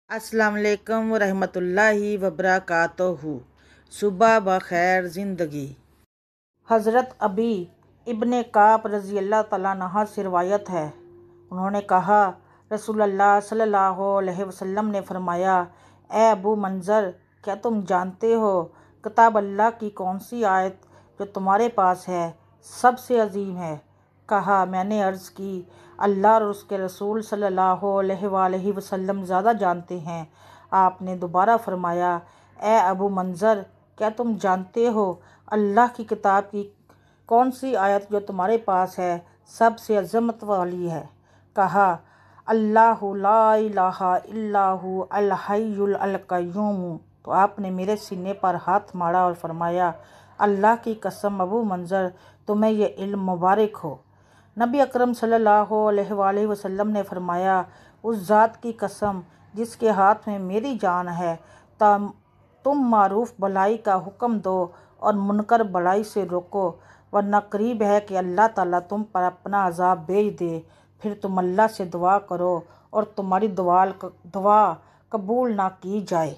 अस्सलाम वालेकुम रहमतुल्लाहि वबरकातुहू। सुबह बखैर ज़िंदगी। हज़रत अबी इब्ने काब रज़ी अल्लाह तआला अन्हु से रिवायत है, उन्होंने कहा रसूलुल्लाह सल्लल्लाहु अलैहि वसल्लम ने फरमाया, ए अबू मंज़र, क्या तुम जानते हो किताब अल्लाह की कौन सी आयत जो तुम्हारे पास है सबसे अजीम है? कहा, मैंने अर्ज़ की, अल्लाह और उसके रसूल सल्लल्लाहु अलैहि वसल्लम ज़्यादा जानते हैं। आपने दोबारा फरमाया, ए अबू मंज़र, क्या तुम जानते हो अल्लाह की किताब की कौन सी आयत जो तुम्हारे पास है सबसे अज़मत वाली है? कहा, अल्लाहु ला इलाहा इल्लाहु अल हय्युल क़य्यूम। तो आपने मेरे सीने पर हाथ मारा और फरमाया, अल्लाह की कसम अबू मंज़र, तुम्हें यह इल्म मुबारक हो। नबी अकरम सल्लल्लाहु अलैहि वसल्लम ने फरमाया, उस ज़ात की कसम जिसके हाथ में मेरी जान है, तुम मारूफ भलाई का हुक्म दो और मुनकर भलाई से रोको, वरना करीब है कि अल्लाह ताला तुम पर अपना अजाब भेज दे। फिर तुम अल्लाह से दुआ करो और तुम्हारी दुआ कबूल ना की जाए।